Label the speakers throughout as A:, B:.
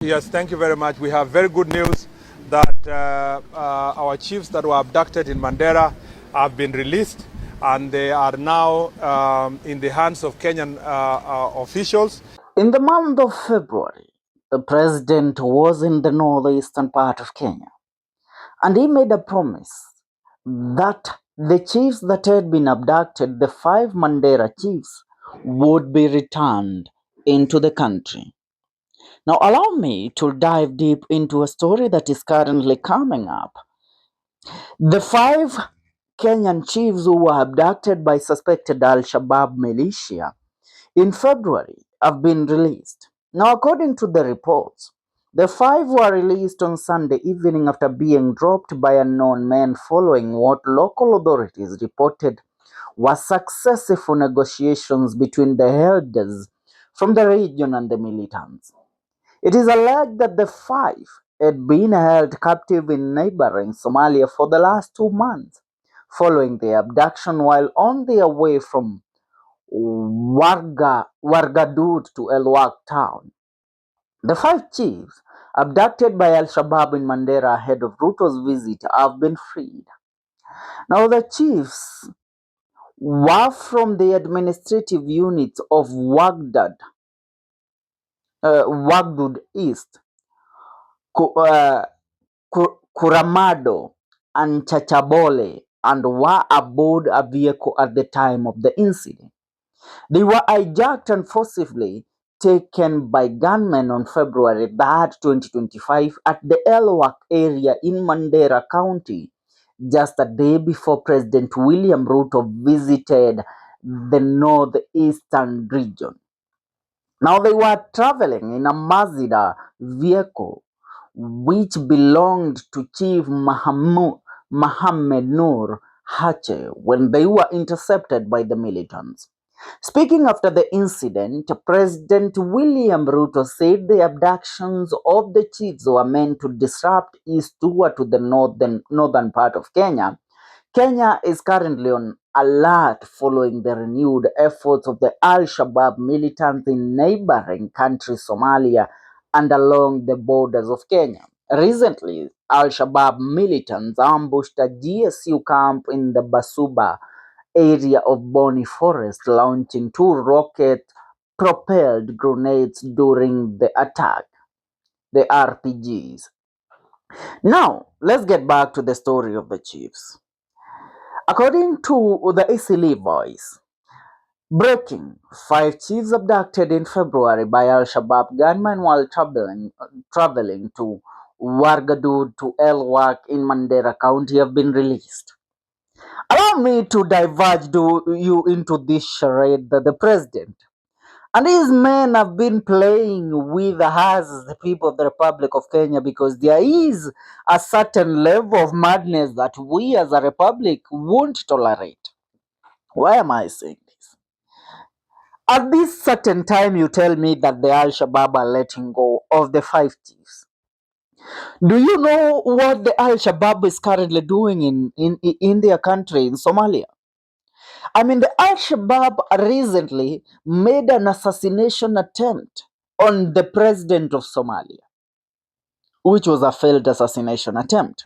A: Yes, thank you very much. We have very good news that our chiefs that were abducted in Mandera have been released, and they are now in the hands of Kenyan officials.
B: In the month of February, the president was in the northeastern part of Kenya, and he made a promise that the chiefs that had been abducted, the 5 Mandera chiefs, would be returned into the country. Now, allow me to dive deep into a story that is currently coming up. The 5 Kenyan chiefs who were abducted by suspected ALSHABAAB militia in February have been released. Now, according to the reports, the 5 were released on Sunday evening after being dropped by unknown men following what local authorities reported were successful negotiations between the elders from the region and the militants. It is alleged that the 5 had been held captive in neighboring Somalia for the last 2 months following the abduction while on their way from Wargadud to Elwak town. The 5 chiefs abducted by Al-Shabaab in Mandera ahead of Ruto's visit have been freed. Now the chiefs were from the administrative units of Wagdud East, Kuramado, and Chachabole, and were aboard a vehicle at the time of the incident. They were hijacked and forcibly taken by gunmen on February 3rd, 2025 at the Elwak area in Mandera County, just a day before President William Ruto visited the northeastern region. Now they were traveling in a Mazda vehicle which belonged to Chief Mohammed Noor Hache when they were intercepted by the militants. Speaking after the incident, President William Ruto said the abductions of the chiefs were meant to disrupt his tour to the northern part of Kenya. Kenya is currently on alert following the renewed efforts of the Al-Shabaab militants in neighboring countries Somalia and along the borders of Kenya. Recently, Al-Shabaab militants ambushed a GSU camp in the Basuba area of Boni Forest, launching 2 rocket-propelled grenades during the attack, the RPGs. Now, let's get back to the story of the chiefs. According to the Isili Voice, breaking 5 chiefs abducted in February by Al-Shabaab gunmen while traveling to Wargadud to Elwak in Mandera County have been released. Allow me to diverge you into this charade that the president and his men have been playing with us as the people of the Republic of Kenya, because there is a certain level of madness that we as a republic won't tolerate. Why am I saying this? At this certain time, you tell me that the Al-Shabaab are letting go of the 5 chiefs. Do you know what the Al-Shabaab is currently doing in their country, in Somalia? I mean, the Al-Shabaab recently made an assassination attempt on the president of Somalia, which was a failed assassination attempt.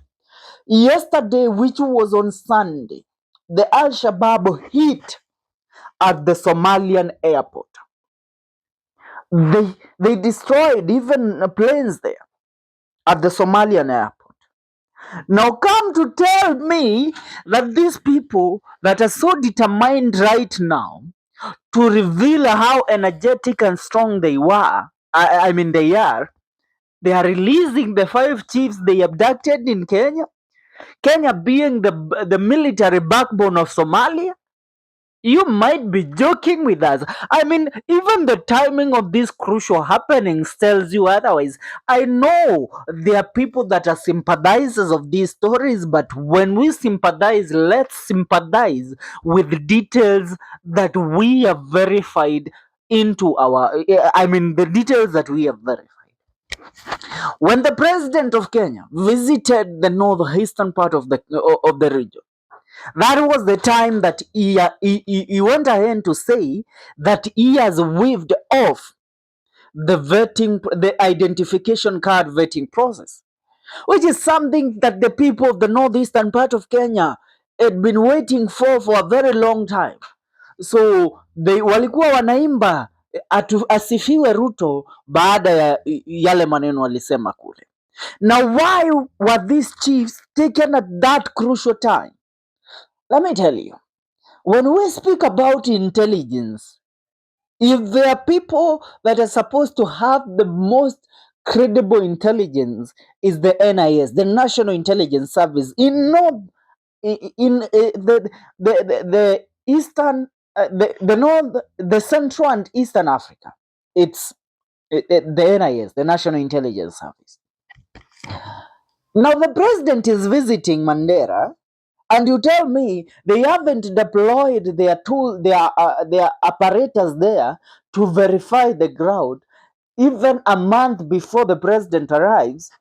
B: Yesterday, which was on Sunday, the Al-Shabaab hit at the Somalian airport. They destroyed even planes there at the Somalian airport. Now come to tell me that these people that are so determined right now to reveal how energetic and strong they were, they are releasing the 5 chiefs they abducted in Kenya. Kenya being the military backbone of Somalia. You might be joking with us. I mean, even the timing of these crucial happenings tells you otherwise. I know there are people that are sympathizers of these stories, but when we sympathize, let's sympathize with details that we have verified into the details that we have verified. When the president of Kenya visited the northeastern part of the region, that was the time that he went ahead to say that he has waved off the identification card vetting process, which is something that the people of the northeastern part of Kenya had been waiting for a very long time. So they walikuwa wanaimba asifiwe Ruto baada ya yale maneno walisema kule. Now, why were these chiefs taken at that crucial time? Let me tell you, when we speak about intelligence, if there are people that are supposed to have the most credible intelligence, is the NIS, the National Intelligence Service, in North, the eastern, the north, the central and eastern Africa. It's the NIS, the National Intelligence Service. Now the president is visiting Mandera, and you tell me they haven't deployed their their apparatus there to verify the ground even a month before the president arrives,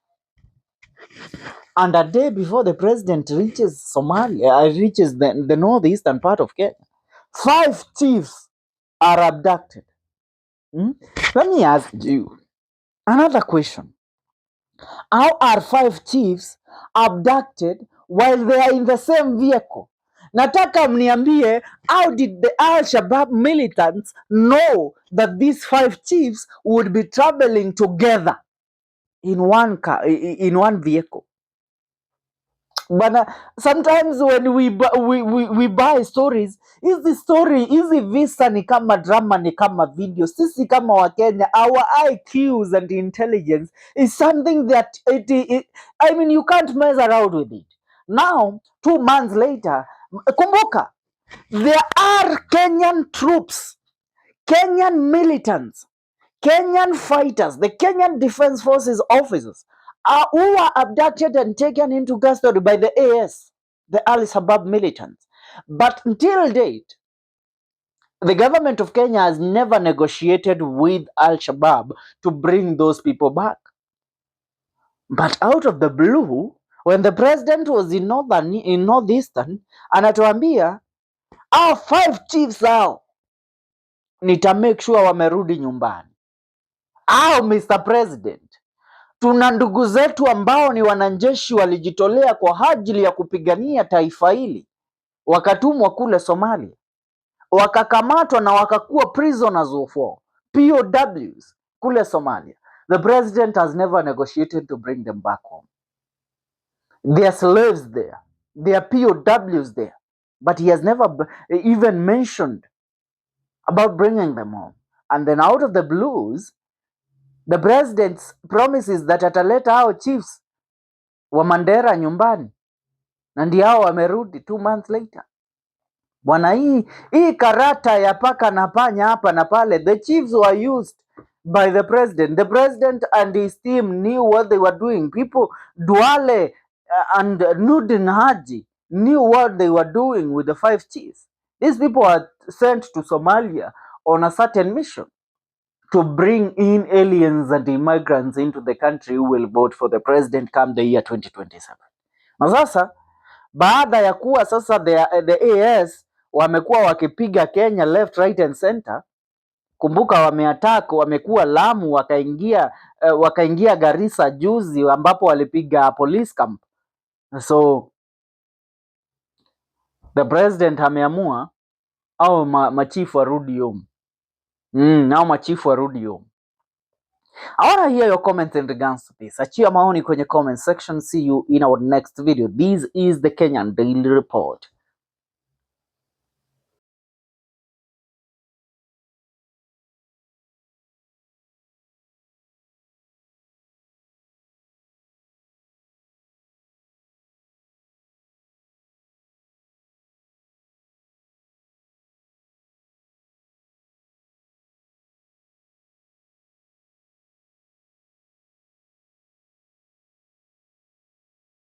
B: and a day before the president reaches Somalia, reaches the northeastern part of Kenya. 5 chiefs are abducted. Let me ask you another question. How are 5 chiefs abducted while they are in the same vehicle? Nataka mniambie, how did the ALSHABAAB militants know that these 5 chiefs would be traveling together in one car, in one vehicle? But sometimes when we buy stories, hizi visa ni kama drama, ni kama video. Sisi kama Wakenya, our IQs and intelligence is something that I mean, you can't mess around with it. Now 2 months later, kumbuka, there are Kenyan troops, Kenyan militants, Kenyan fighters, the Kenyan Defense Forces officers who were abducted and taken into custody by the AS, the ALSHABAAB militants. But until date, the government of Kenya has never negotiated with ALSHABAAB to bring those people back. But out of the blue, when the president was in northeastern, anatuambia, our 5 chiefs hao nita make sure wamerudi nyumbani. Mr. President, tuna ndugu zetu ambao ni wanajeshi walijitolea kwa ajili ya kupigania taifa hili, wakatumwa kule Somalia, wakakamatwa na wakakuwa prisoners of war, POWs kule Somalia. The president has never negotiated to bring them back home. They are slaves there, they are POWs there, but he has never even mentioned about bringing them home. And then out of the blues, the president promises that ataleta hao chiefs wa Mandera nyumbani, na ndio hao wamerudi 2 months later. Bwana, hii karata ya paka na panya hapa na pale, the chiefs were used by the president. The president and his team knew what they were doing. People, Duale and Nurdin Haji knew what they were doing with the 5 chiefs. These people were sent to Somalia on a certain mission to bring in aliens and immigrants into the country who will vote for the president come the year 2027. Na sasa baada ya kuwa sasa the AS wamekuwa wakipiga Kenya left, right and center. Kumbuka wameattack, wamekuwa Lamu, wakaingia Garissa juzi ambapo walipiga police camp. So the president ameamua au machifu warudi home. Au machifu warudi home. I want to hear your comments in regards to this. Achia maoni kwenye comment section. See you in our next video. This is the Kenyan Daily Report.